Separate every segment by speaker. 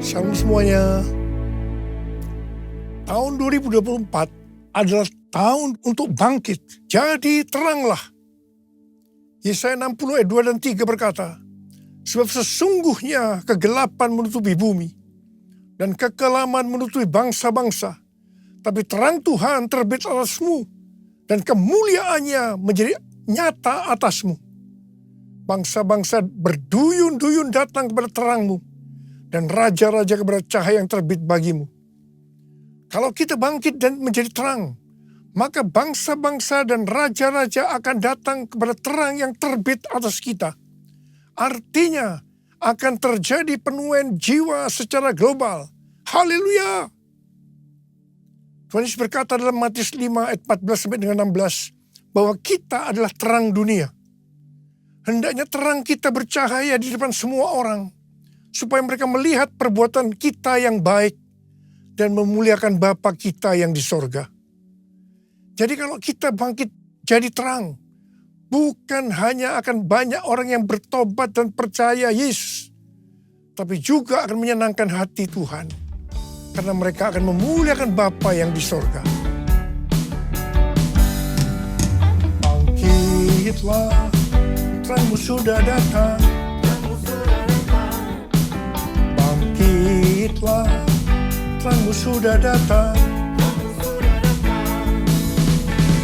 Speaker 1: Shalom semuanya. Tahun 2024 adalah tahun untuk bangkit. Jadi teranglah. Yesaya 60 ayat 2 dan 3 berkata, sebab sesungguhnya kegelapan menutupi bumi dan kekelaman menutupi bangsa-bangsa. Tapi terang Tuhan terbit atasmu dan kemuliaannya menjadi nyata atasmu. Bangsa-bangsa berduyun-duyun datang kepada terangmu dan raja-raja kepada cahaya yang terbit bagimu. Kalau kita bangkit dan menjadi terang, maka bangsa-bangsa dan raja-raja akan datang kepada terang yang terbit atas kita. Artinya akan terjadi penuaian jiwa secara global. Haleluya! Tuhan Yesus berkata dalam Matius 5 ayat 14 sampai dengan 16 bahwa kita adalah terang dunia. Hendaknya terang kita bercahaya di depan semua orang, supaya mereka melihat perbuatan kita yang baik dan memuliakan Bapa kita yang di sorga. Jadi kalau kita bangkit jadi terang, bukan hanya akan banyak orang yang bertobat dan percaya Yesus, tapi juga akan menyenangkan hati Tuhan, karena mereka akan memuliakan Bapa yang di sorga. Bangkitlah, terangmu sudah datang. Bangkitlah, terangmu sudah datang.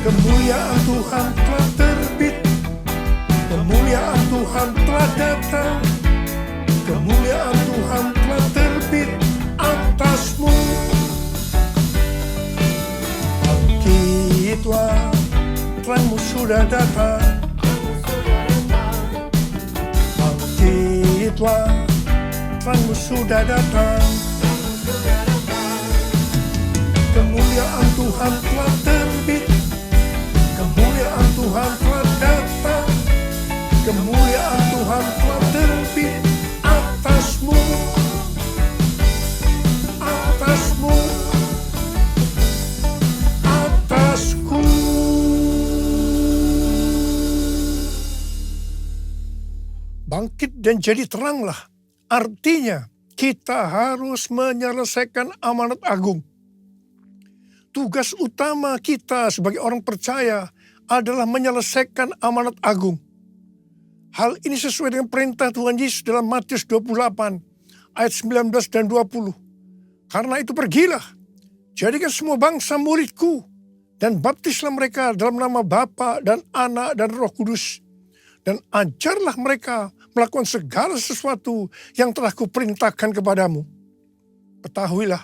Speaker 1: Kemuliaan Tuhan telah terbit. Kemuliaan Tuhan telah datang. Kemuliaan Tuhan telah terbit atasmu. Bangkitlah, terangmu sudah datang. Bangkitlah, terangmu sudah datang. Kemuliaan Tuhan telah terbit. Kemuliaan Tuhan telah datang. Kemuliaan Tuhan telah terbit atasmu. Atasmu. Atasku. Bangkit dan jadi teranglah. Artinya kita harus menyelesaikan amanat agung. Tugas utama kita sebagai orang percaya adalah menyelesaikan amanat agung. Hal ini sesuai dengan perintah Tuhan Yesus dalam Matius 28 ayat 19 dan 20. Karena itu pergilah, jadikan semua bangsa muridku, dan baptislah mereka dalam nama Bapa dan Anak dan Roh Kudus. Dan ajarlah mereka melakukan segala sesuatu yang telah kuperintahkan kepadamu. Ketahuilah,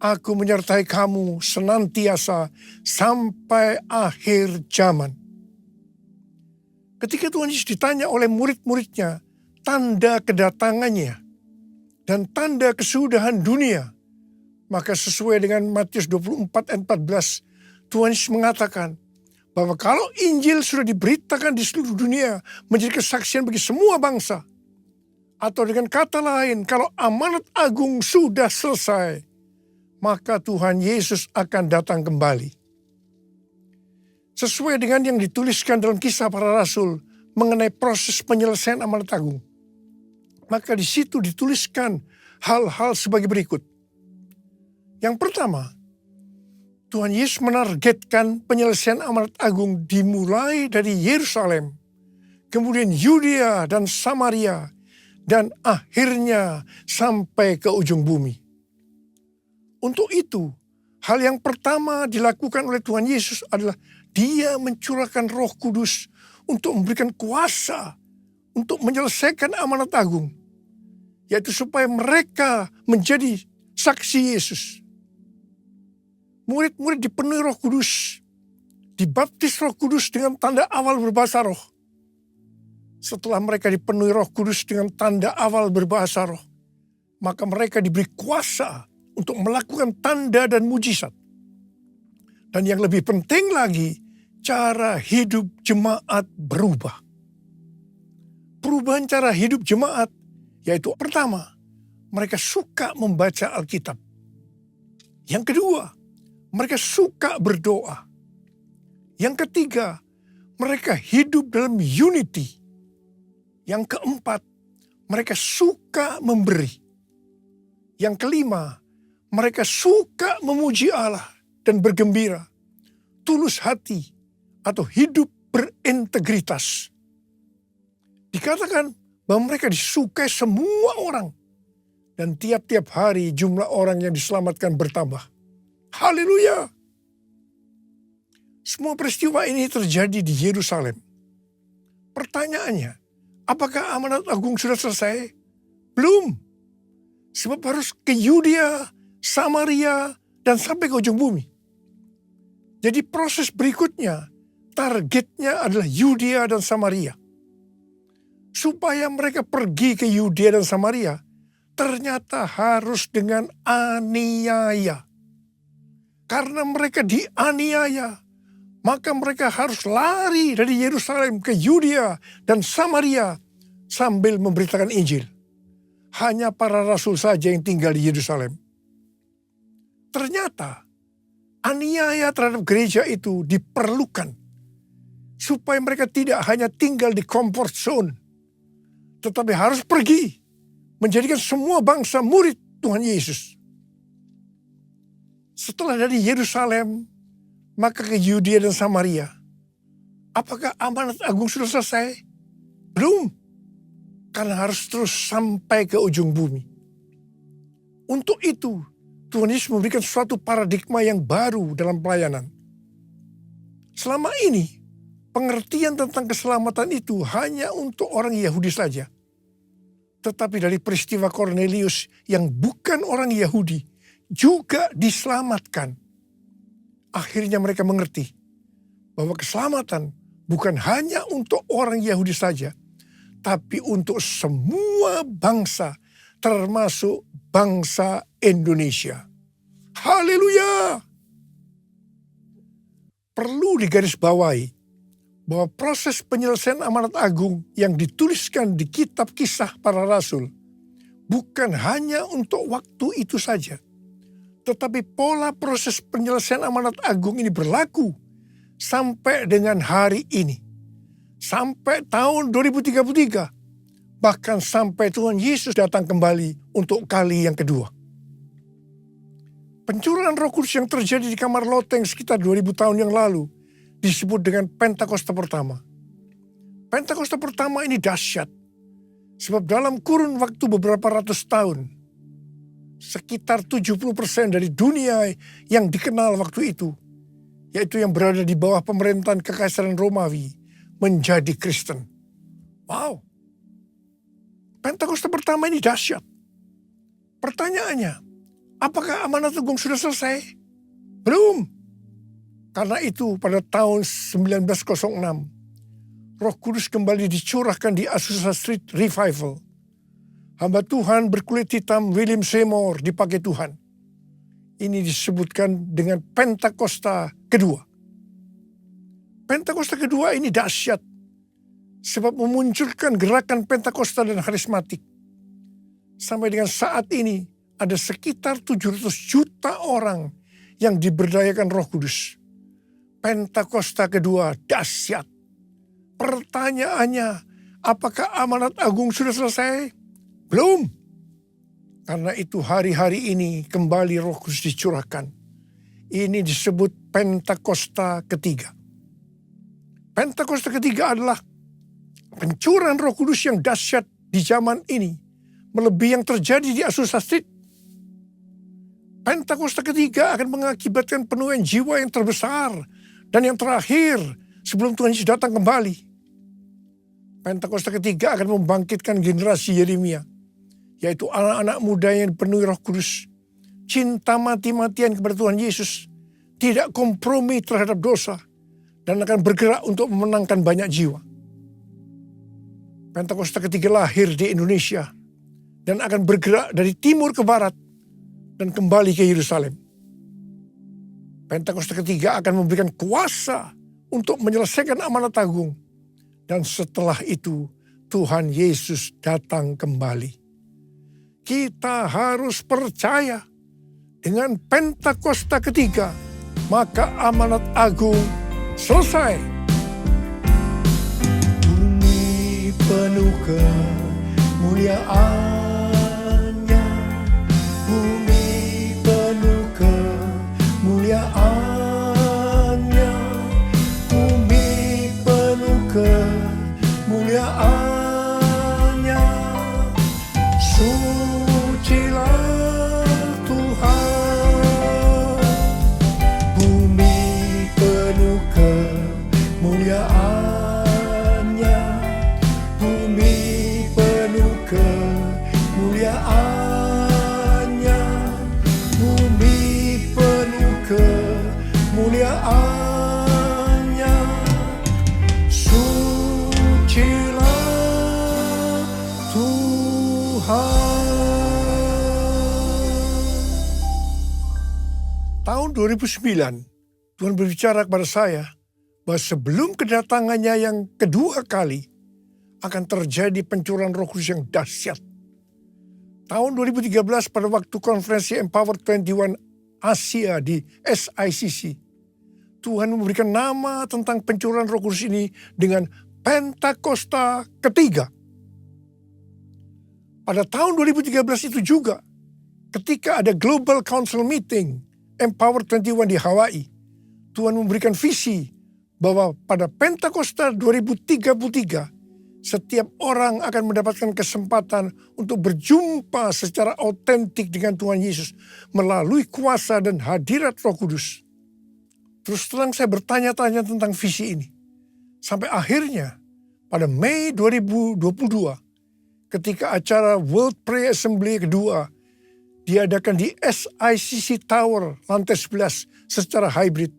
Speaker 1: aku menyertai kamu senantiasa sampai akhir zaman. Ketika Tuhan Yesus ditanya oleh murid-muridnya tanda kedatangannya dan tanda kesudahan dunia, maka sesuai dengan Matius 24 ayat 14, Tuhan Yesus mengatakan bahwa kalau Injil sudah diberitakan di seluruh dunia menjadi kesaksian bagi semua bangsa, atau dengan kata lain, kalau amanat agung sudah selesai, maka Tuhan Yesus akan datang kembali. Sesuai dengan yang dituliskan dalam Kisah Para Rasul mengenai proses penyelesaian amanat agung, maka di situ dituliskan hal-hal sebagai berikut. Yang pertama, Tuhan Yesus menargetkan penyelesaian amanat agung dimulai dari Yerusalem, kemudian Yudea dan Samaria, dan akhirnya sampai ke ujung bumi. Untuk itu, hal yang pertama dilakukan oleh Tuhan Yesus adalah Dia mencurahkan Roh Kudus untuk memberikan kuasa untuk menyelesaikan amanat agung, yaitu supaya mereka menjadi saksi Yesus. Murid-murid dipenuhi Roh Kudus, dibaptis Roh Kudus dengan tanda awal berbahasa roh. Setelah mereka dipenuhi Roh Kudus dengan tanda awal berbahasa roh, maka mereka diberi kuasa untuk melakukan tanda dan mujizat. Dan yang lebih penting lagi, cara hidup jemaat berubah. Perubahan cara hidup jemaat, yaitu pertama, mereka suka membaca Alkitab. Yang kedua, mereka suka berdoa. Yang ketiga, mereka hidup dalam unity. Yang keempat, mereka suka memberi. Yang kelima, mereka suka memuji Allah dan bergembira, tulus hati, atau hidup berintegritas. Dikatakan bahwa mereka disukai semua orang, dan tiap-tiap hari jumlah orang yang diselamatkan bertambah. Haleluya! Semua peristiwa ini terjadi di Yerusalem. Pertanyaannya, apakah amanat agung sudah selesai? Belum. Sebab harus ke Yudea, Samaria, dan sampai ke ujung bumi. Jadi proses berikutnya, targetnya adalah Yudea dan Samaria. Supaya mereka pergi ke Yudea dan Samaria, ternyata harus dengan aniaya. Karena mereka dianiaya, maka mereka harus lari dari Yerusalem ke Yudea dan Samaria sambil memberitakan Injil. Hanya para rasul saja yang tinggal di Yerusalem. Ternyata aniaya terhadap gereja itu diperlukan supaya mereka tidak hanya tinggal di comfort zone, tetapi harus pergi menjadikan semua bangsa murid Tuhan Yesus. Setelah dari Yerusalem, maka ke Yudea dan Samaria. Apakah amanat agung sudah selesai? Belum. Karena harus terus sampai ke ujung bumi. Untuk itu, Tuhan Yesus memberikan suatu paradigma yang baru dalam pelayanan. Selama ini, pengertian tentang keselamatan itu hanya untuk orang Yahudi saja. Tetapi dari peristiwa Kornelius yang bukan orang Yahudi juga diselamatkan. Akhirnya mereka mengerti bahwa keselamatan bukan hanya untuk orang Yahudi saja, tapi untuk semua bangsa, termasuk bangsa Indonesia. Haleluya! Perlu digarisbawahi bahwa proses penyelesaian amanat agung yang dituliskan di kitab Kisah Para Rasul bukan hanya untuk waktu itu saja, tetapi pola proses penyelesaian amanat agung ini berlaku sampai dengan hari ini. Sampai tahun 2033, bahkan sampai Tuhan Yesus datang kembali untuk kali yang kedua. Pencurahan Roh Kudus yang terjadi di kamar loteng sekitar 2000 tahun yang lalu disebut dengan Pentakosta pertama. Pentakosta pertama ini dahsyat, sebab dalam kurun waktu beberapa ratus tahun, sekitar 70% dari dunia yang dikenal waktu itu, yaitu yang berada di bawah pemerintahan Kekaisaran Romawi, menjadi Kristen. Wow. Pentakosta pertama ini dahsyat. Pertanyaannya, apakah amanat agung sudah selesai? Belum. Karena itu pada tahun 1906, Roh Kudus kembali dicurahkan di Azusa Street Revival. Hamba Tuhan berkulit hitam William Seymour dipakai Tuhan. Ini disebutkan dengan Pentakosta kedua. Pentakosta kedua ini dahsyat, sebab memunculkan gerakan Pentakosta dan karismatik. Sampai dengan saat ini, ada sekitar 700 juta orang yang diberdayakan Roh Kudus. Pentakosta kedua dahsyat. Pertanyaannya, apakah amanat agung sudah selesai? Belum. Karena itu hari-hari ini kembali Roh Kudus dicurahkan. Ini disebut Pentakosta ketiga. Pentakosta ketiga adalah pencurahan Roh Kudus yang dahsyat di zaman ini, melebihi yang terjadi di Azusa Street. Pentakosta ketiga akan mengakibatkan penuaian jiwa yang terbesar dan yang terakhir sebelum Tuhan Yesus datang kembali. Pentakosta ketiga akan membangkitkan generasi Yeremia, yaitu anak-anak muda yang dipenuhi Roh Kudus, cinta mati-matian kepada Tuhan Yesus, tidak kompromi terhadap dosa, dan akan bergerak untuk memenangkan banyak jiwa. Pentakosta ketiga lahir di Indonesia dan akan bergerak dari timur ke barat dan kembali ke Yerusalem. Pentakosta ketiga akan memberikan kuasa untuk menyelesaikan amanat agung. Dan setelah itu Tuhan Yesus datang kembali. Kita harus percaya dengan Pentakosta ketiga, maka amanat agung selesai. Bumi penuh kemuliaannya, bumi penuh kemuliaannya, bumi penuh kemuliaannya. Sucilah Tuhan, bumi penuh kemuliaannya, bumi penuh kemuliaannya, bumi penuh kemuliaannya. Sucilah Tuhan. Tahun 2009, Tuhan berbicara kepada saya bahwa sebelum kedatangannya yang kedua kali akan terjadi pencurahan Roh Kudus yang dahsyat. Tahun 2013 pada waktu konferensi Empower 21 Asia di SICC, Tuhan memberikan nama tentang pencurahan Roh Kudus ini dengan Pentakosta ketiga. Pada tahun 2013 itu juga, ketika ada Global Council Meeting Empower 21 di Hawaii, Tuhan memberikan visi bahwa pada Pentakosta 2033, setiap orang akan mendapatkan kesempatan untuk berjumpa secara autentik dengan Tuhan Yesus melalui kuasa dan hadirat Roh Kudus. Terus terang saya bertanya-tanya tentang visi ini. Sampai akhirnya pada Mei 2022, ketika acara World Prayer Assembly kedua diadakan di SICC Tower lantai 11 secara hybrid.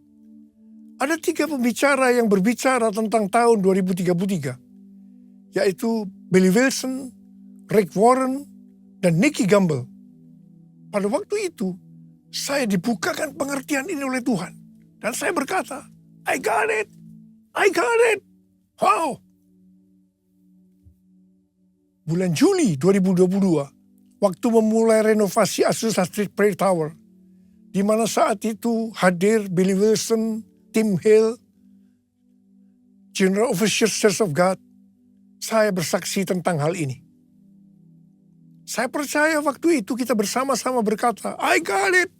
Speaker 1: Ada 3 pembicara yang berbicara tentang tahun 2033, yaitu Billy Wilson, Rick Warren, dan Nicky Gamble. Pada waktu itu, saya dibukakan pengertian ini oleh Tuhan. Dan saya berkata, I got it. Wow. Bulan Juli 2022, waktu memulai renovasi Azusa Street Prayer Tower, di mana saat itu hadir Billy Wilson, Tim Hill, General Overseer Church of God, saya bersaksi tentang hal ini. Saya percaya waktu itu kita bersama-sama berkata, I got it.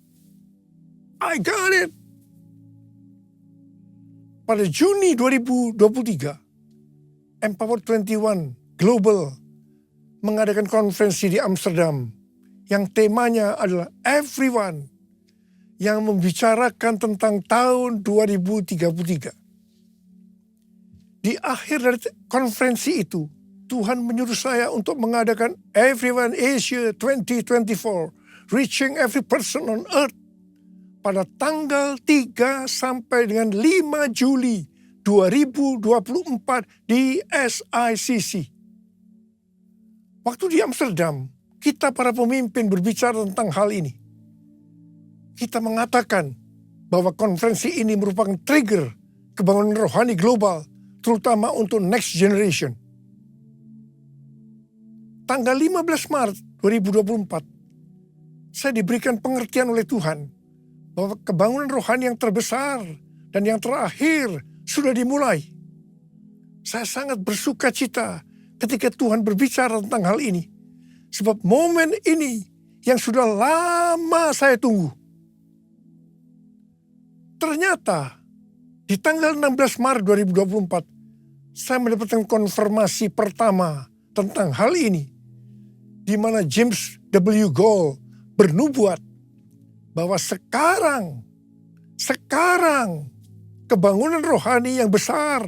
Speaker 1: I got it. Pada Juni 2023, Empower 21 Global mengadakan konferensi di Amsterdam yang temanya adalah Everyone, yang membicarakan tentang tahun 2033. Di akhir dari konferensi itu, Tuhan menyuruh saya untuk mengadakan Everyone Asia 2024, Reaching Every Person on Earth, pada tanggal 3 sampai dengan 5 Juli 2024 di SICC. Waktu di Amsterdam, kita para pemimpin berbicara tentang hal ini. Kita mengatakan bahwa konferensi ini merupakan trigger kebangunan rohani global, terutama untuk next generation. Tanggal 15 Maret 2024, saya diberikan pengertian oleh Tuhan bahwa kebangunan rohani yang terbesar dan yang terakhir sudah dimulai. Saya sangat bersuka cita ketika Tuhan berbicara tentang hal ini. Sebab momen ini yang sudah lama saya tunggu. Ternyata di tanggal 16 Maret 2024, saya mendapatkan konfirmasi pertama tentang hal ini, di mana James W. Goll bernubuat bahwa sekarang kebangunan rohani yang besar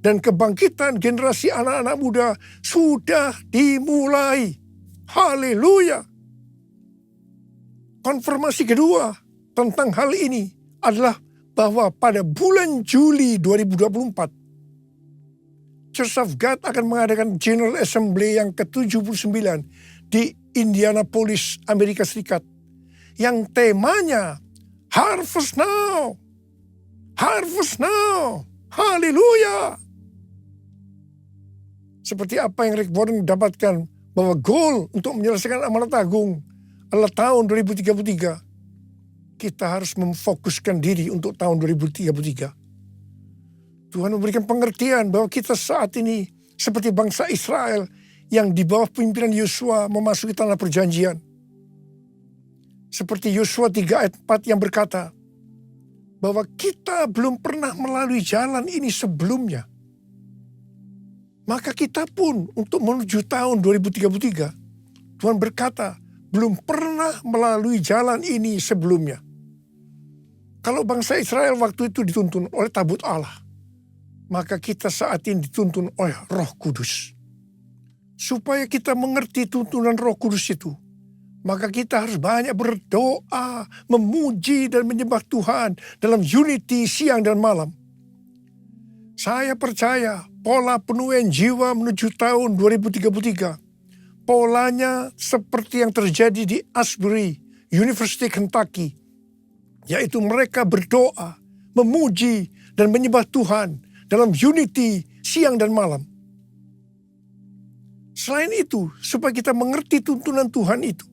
Speaker 1: dan kebangkitan generasi anak-anak muda sudah dimulai. Haleluya. Konfirmasi kedua tentang hal ini adalah bahwa pada bulan Juli 2024, Church of God akan mengadakan General Assembly yang ke-79 di Indianapolis, Amerika Serikat, yang temanya Harvest Now. Harvest Now. Haleluya. Seperti apa yang Rick Warren dapatkan, bahwa goal untuk menyelesaikan amanat agung adalah tahun 2033. Kita harus memfokuskan diri untuk tahun 2033. Tuhan memberikan pengertian bahwa kita saat ini seperti bangsa Israel yang di bawah pimpinan Yosua memasuki tanah perjanjian. Seperti Yosua 3 ayat 4 yang berkata bahwa kita belum pernah melalui jalan ini sebelumnya. Maka kita pun untuk menuju tahun 2033, Tuhan berkata belum pernah melalui jalan ini sebelumnya. Kalau bangsa Israel waktu itu dituntun oleh tabut Allah, maka kita saat ini dituntun oleh Roh Kudus. Supaya kita mengerti tuntunan Roh Kudus itu, maka kita harus banyak berdoa, memuji dan menyembah Tuhan dalam unity siang dan malam. Saya percaya pola penuaian jiwa menuju tahun 2033, polanya seperti yang terjadi di Asbury, University Kentucky, yaitu mereka berdoa, memuji dan menyembah Tuhan dalam unity siang dan malam. Selain itu, supaya kita mengerti tuntunan Tuhan itu,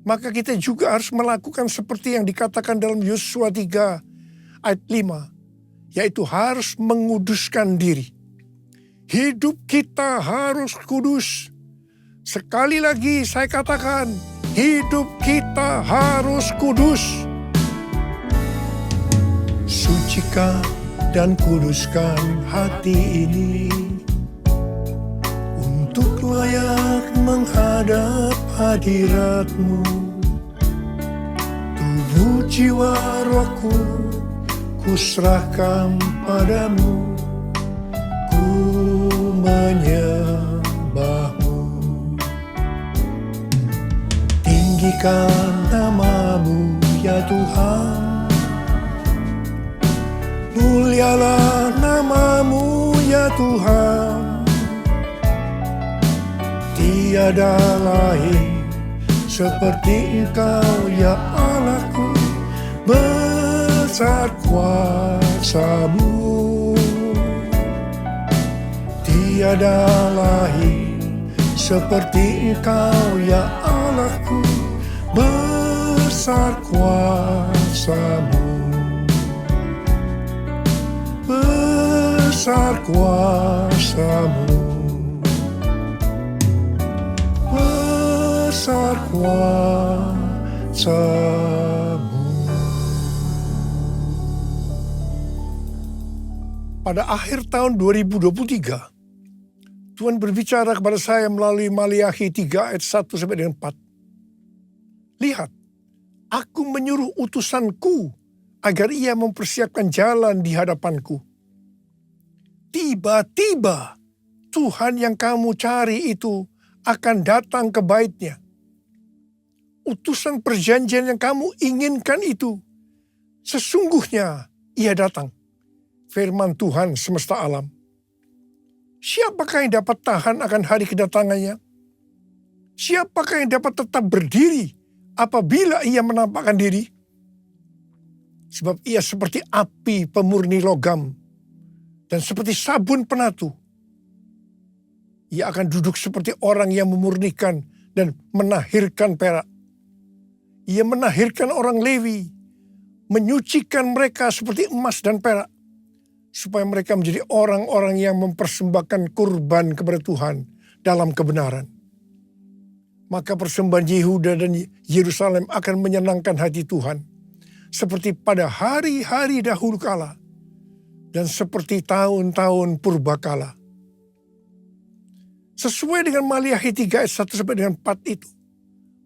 Speaker 1: maka kita juga harus melakukan seperti yang dikatakan dalam Yosua 3 ayat 5, yaitu harus menguduskan diri. Hidup kita harus kudus. Sekali lagi saya katakan, hidup kita harus kudus. Sucikan dan kuduskan hati ini untuk layak menghadap hadirat-Mu. Tubuh jiwa rohku kuserahkan padamu, ku menyembah-Mu. Tinggikan nama-Mu ya Tuhan, mulialah nama-Mu ya Tuhan. Tiada lain seperti Engkau ya Allahku, besar kuasa-Mu. Tiada lain seperti Engkau ya Allahku, besar kuasa-Mu. Besar kuasa-Mu. Besar kuasa-Mu. Pada akhir tahun 2023, Tuhan berbicara kepada saya melalui Maliakhi 3 ayat 1 sampai dengan 4. Lihat, aku menyuruh utusanku agar ia mempersiapkan jalan di hadapanku. Tiba-tiba Tuhan yang kamu cari itu akan datang ke bait-Nya. Utusan perjanjian yang kamu inginkan itu, sesungguhnya ia datang. Firman Tuhan semesta alam. Siapakah yang dapat tahan akan hari kedatangannya? Siapakah yang dapat tetap berdiri apabila ia menampakkan diri? Sebab ia seperti api pemurni logam dan seperti sabun penatu. Ia akan duduk seperti orang yang memurnikan dan menahirkan perak. Ia menahirkan orang Lewi, menyucikan mereka seperti emas dan perak, supaya mereka menjadi orang-orang yang mempersembahkan kurban kepada Tuhan dalam kebenaran. Maka persembahan Yehuda dan Yerusalem akan menyenangkan hati Tuhan, seperti pada hari-hari dahulu kala, dan seperti tahun-tahun purbakala. Sesuai dengan Maliakhi 3 ayat 1 sampai dengan 4 itu,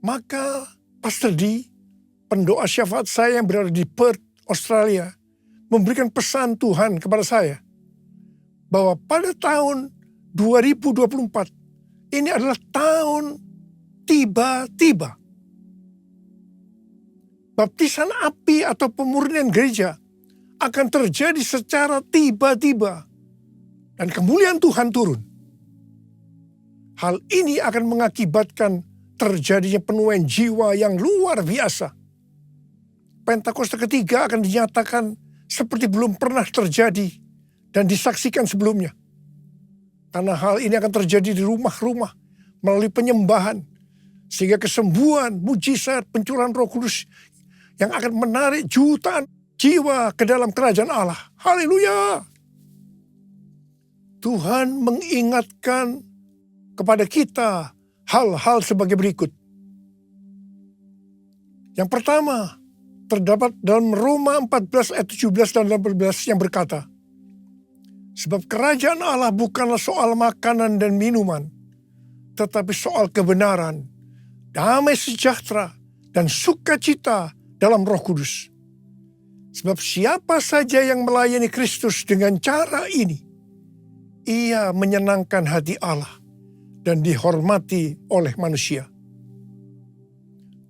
Speaker 1: maka Pastor D, pendoa syafaat saya yang berada di Perth, Australia, memberikan pesan Tuhan kepada saya bahwa pada tahun 2024 ini adalah tahun tiba-tiba. Baptisan api atau pemurnian gereja akan terjadi secara tiba-tiba dan kemuliaan Tuhan turun. Hal ini akan mengakibatkan terjadinya penuaian jiwa yang luar biasa. Pentakosta ketiga akan dinyatakan seperti belum pernah terjadi dan disaksikan sebelumnya. Karena hal ini akan terjadi di rumah-rumah melalui penyembahan, sehingga kesembuhan, mujizat, pencurahan Roh Kudus yang akan menarik jutaan jiwa ke dalam kerajaan Allah. Haleluya! Tuhan mengingatkan kepada kita hal-hal sebagai berikut. Yang pertama, terdapat dalam Roma 14 ayat 17 dan 18 yang berkata, sebab kerajaan Allah bukanlah soal makanan dan minuman, tetapi soal kebenaran, damai sejahtera, dan sukacita dalam Roh Kudus. Sebab siapa saja yang melayani Kristus dengan cara ini, ia menyenangkan hati Allah dan dihormati oleh manusia.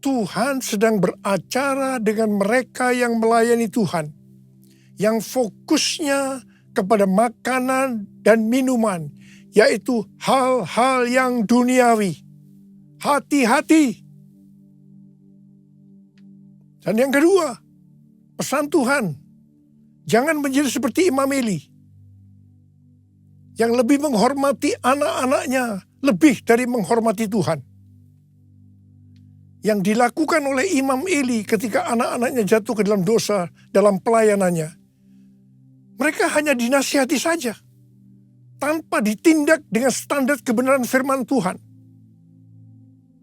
Speaker 1: Tuhan sedang beracara dengan mereka yang melayani Tuhan, yang fokusnya kepada makanan dan minuman, yaitu hal-hal yang duniawi. Hati-hati. Dan yang kedua, pesan Tuhan, jangan menjadi seperti Imam Eli, yang lebih menghormati anak-anaknya lebih dari menghormati Tuhan. Yang dilakukan oleh Imam Eli ketika anak-anaknya jatuh ke dalam dosa dalam pelayanannya. Mereka hanya dinasihati saja, tanpa ditindak dengan standar kebenaran firman Tuhan.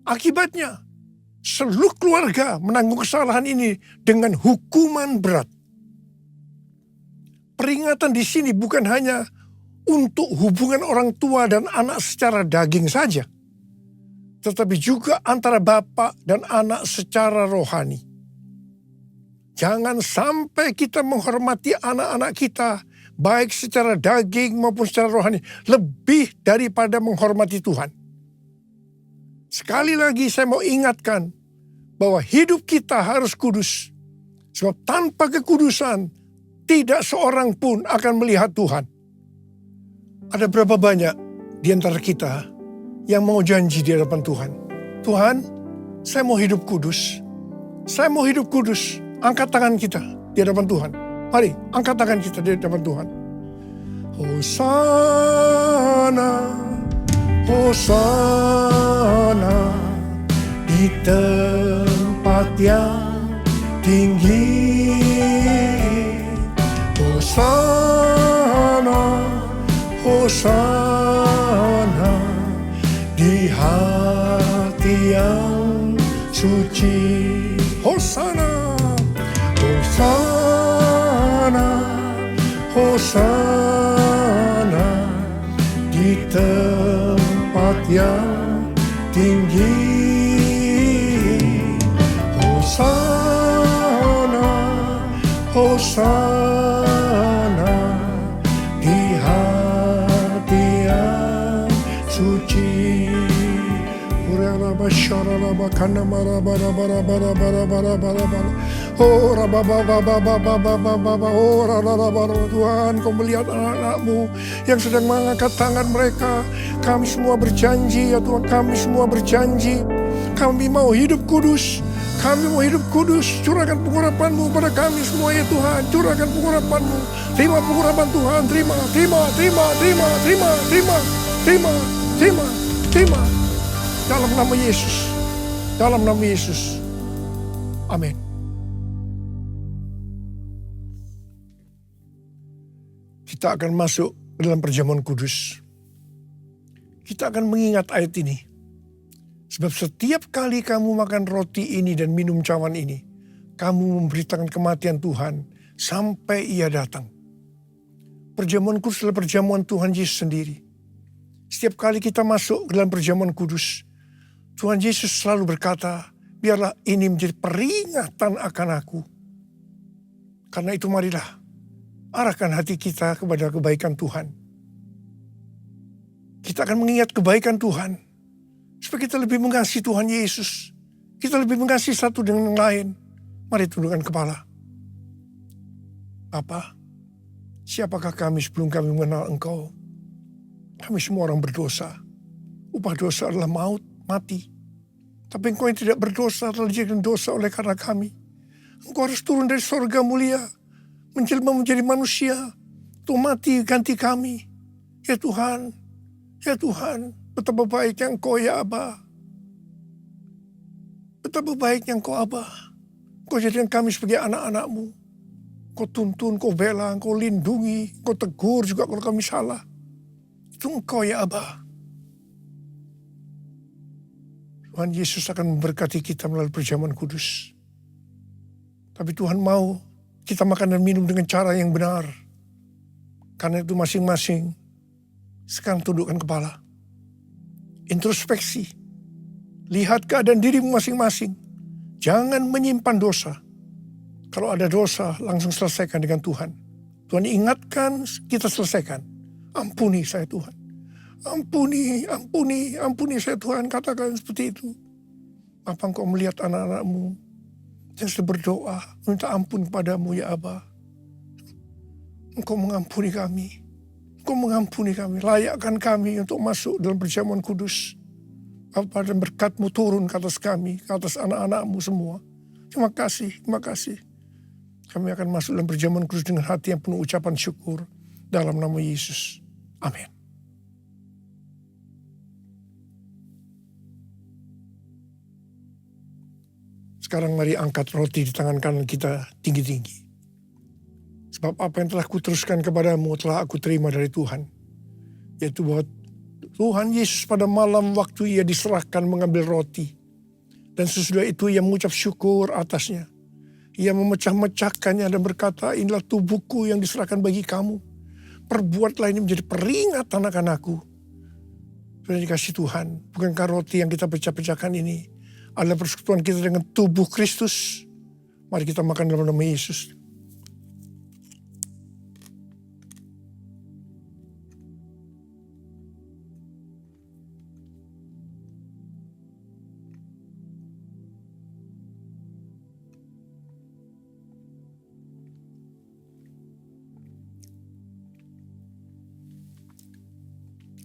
Speaker 1: Akibatnya, seluruh keluarga menanggung kesalahan ini dengan hukuman berat. Peringatan di sini bukan hanya untuk hubungan orang tua dan anak secara daging saja, tetapi juga antara bapak dan anak secara rohani. Jangan sampai kita menghormati anak-anak kita, baik secara daging maupun secara rohani, lebih daripada menghormati Tuhan. Sekali lagi saya mau ingatkan bahwa hidup kita harus kudus. Sebab tanpa kekudusan, tidak seorang pun akan melihat Tuhan. Ada berapa banyak di antara kita yang mau janji di hadapan Tuhan? Tuhan, saya mau hidup kudus. Saya mau hidup kudus. Angkat tangan kita di hadapan Tuhan. Mari, angkat tangan kita di hadapan Tuhan. Hosana, Hosana di tempat yang tinggi. Hosana, Hosana di hati yang suci. Hosana, Hosana, Hosana di tempat yang tinggi. Hosana, Hosana di hati yang suci. Tuhan, Kau melihat anak-anak-Mu yang sedang mengangkat tangan mereka. Kami semua berjanji ya Tuhan, kami semua berjanji. Kami mau hidup kudus. Kami mau hidup kudus. Curahkan pengurapan-Mu pada kami semua ya Tuhan. Curahkan pengurapan-Mu. Terima pengurapan Tuhan. Terima. Dalam nama Yesus. Dalam nama Yesus. Amin. Kita akan masuk ke dalam perjamuan kudus. Kita akan mengingat ayat ini. Sebab setiap kali kamu makan roti ini dan minum cawan ini, kamu memberitakan kematian Tuhan sampai Ia datang. Perjamuan kudus adalah perjamuan Tuhan Yesus sendiri. Setiap kali kita masuk ke dalam perjamuan kudus, Tuhan Yesus selalu berkata, biarlah ini menjadi peringatan akan aku. Karena itu marilah arahkan hati kita kepada kebaikan Tuhan. Kita akan mengingat kebaikan Tuhan. Supaya kita lebih mengasihi Tuhan Yesus. Kita lebih mengasihi satu dengan yang lain. Mari tundukkan kepala. Bapa, siapakah kami sebelum kami mengenal Engkau? Kami semua orang berdosa. Upah dosa adalah maut, mati. Tapi Engkau yang tidak berdosa telah dijadikan dosa oleh karena kami. Engkau harus turun dari sorga mulia, menjelma menjadi manusia, untuk mati ganti kami. Ya Tuhan, betapa baiknya Engkau ya Aba. Betapa baiknya Engkau Aba. Engkau jadikan kami sebagai anak-anak-Mu. Engkau tuntun, Engkau bela, Engkau lindungi, Engkau tegur juga kalau kami salah. Itu Engkau ya Aba. Tuhan Yesus akan memberkati kita melalui perjamuan kudus. Tapi Tuhan mau kita makan dan minum dengan cara yang benar. Karena itu masing-masing sekarang tundukkan kepala. Introspeksi. Lihat keadaan dirimu masing-masing. Jangan menyimpan dosa. Kalau ada dosa, langsung selesaikan dengan Tuhan. Tuhan ingatkan, kita selesaikan. Ampuni saya Tuhan. Ampuni saya Tuhan, katakan seperti itu. Apa Engkau melihat anak-anak-Mu yang sedang berdoa, minta ampun kepadamu ya Aba. Engkau mengampuni kami. Engkau mengampuni kami, layakkan kami untuk masuk dalam perjamuan kudus. Bapa, dan berkat-Mu turun ke atas kami, ke atas anak-anak-Mu semua. Terima kasih. Kami akan masuk dalam perjamuan kudus dengan hati yang penuh ucapan syukur. Dalam nama Yesus. Amin. Sekarang mari angkat roti di tangan kanan kita tinggi-tinggi. Sebab apa yang telah kuteruskan kepadamu telah aku terima dari Tuhan. Yaitu bahwa Tuhan Yesus pada malam waktu Ia diserahkan mengambil roti. Dan sesudah itu Ia mengucap syukur atasnya. Ia memecah-mecahkannya dan berkata, inilah tubuhku yang diserahkan bagi kamu. Perbuatlah ini menjadi peringatan akan aku. Sudah dikasih Tuhan, bukankah roti yang kita pecah-pecahkan ini adalah persekutuan kita dengan tubuh Kristus? Mari kita makan dalam nama Yesus.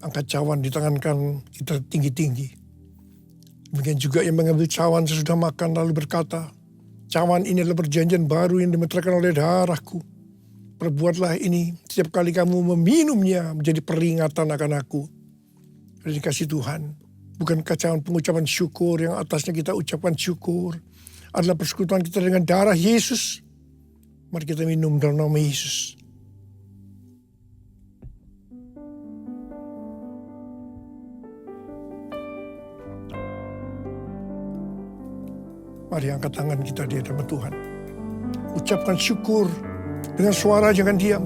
Speaker 1: Angkat cawan di tangan kanan kita tinggi-tinggi. Demikian juga yang mengambil cawan sesudah makan lalu berkata, cawan ini adalah perjanjian baru yang dimeteraikan oleh darahku. Perbuatlah ini setiap kali kamu meminumnya menjadi peringatan akan aku. Sudah dikasih Tuhan. Bukankah cawan pengucapan syukur yang atasnya kita ucapkan syukur adalah persekutuan kita dengan darah Yesus? Mari kita minum dalam nama Yesus. Mari angkat tangan kita di hadapan Tuhan. Ucapkan syukur dengan suara, jangan diam.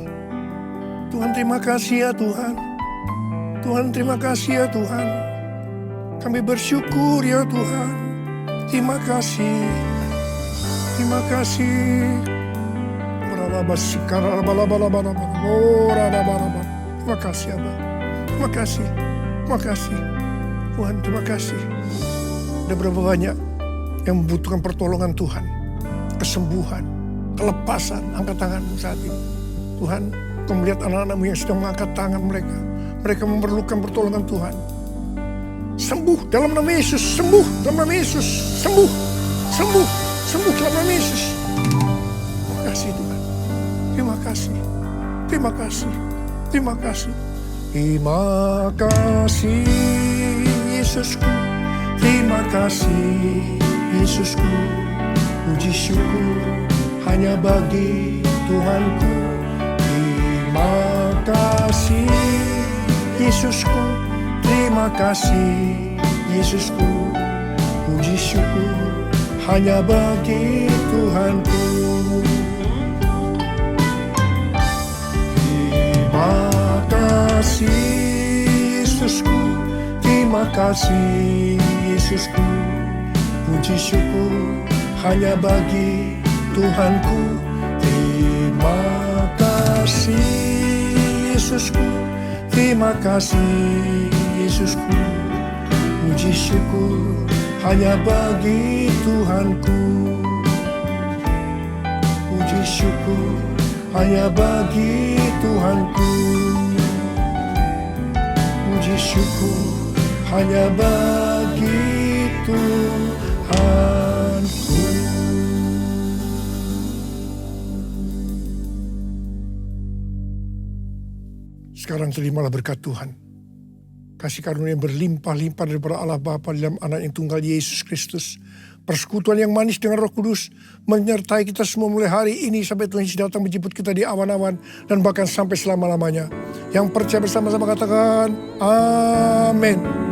Speaker 1: Tuhan terima kasih ya Tuhan. Tuhan terima kasih ya Tuhan. Kami bersyukur ya Tuhan. Terima kasih. Terima kasih. Terima kasih Abah. Terima kasih. Terima kasih. Tuhan terima kasih. Ada berapa banyak yang membutuhkan pertolongan Tuhan. Kesembuhan, kelepasan. Angkat tanganmu saat ini. Tuhan, Kau melihat anak-anakmu yang sedang mengangkat tangan mereka. Mereka memerlukan pertolongan Tuhan. Sembuh dalam nama Yesus. Sembuh dalam nama Yesus. Sembuh. Sembuh. Sembuh dalam nama Yesus. Terima kasih Tuhan. Terima kasih. Terima kasih. Terima kasih. Terima kasih Yesusku. Terima kasih Yesusku. Puji syukur hanya bagi Tuhanku. Terima kasih Yesusku. Terima kasih Yesusku. Puji syukur hanya bagi Tuhanku. Terima kasih Yesusku. Terima kasih Yesusku. Puji syukur hanya bagi Tuhanku. Terima kasih Yesusku. Terima kasih Yesusku. Puji syukur hanya bagi Tuhanku. Puji syukur hanya bagi Tuhanku. Puji syukur hanya bagi Tuhanku. Sekarang terimalah berkat Tuhan. Kasih karunia yang berlimpah-limpah daripada Allah Bapa dalam anak yang tunggal Yesus Kristus. Persekutuan yang manis dengan Roh Kudus menyertai kita semua mulai hari ini sampai Tuhan Yesus datang menjemput kita di awan-awan dan bahkan sampai selama-lamanya. Yang percaya bersama-sama katakan amin.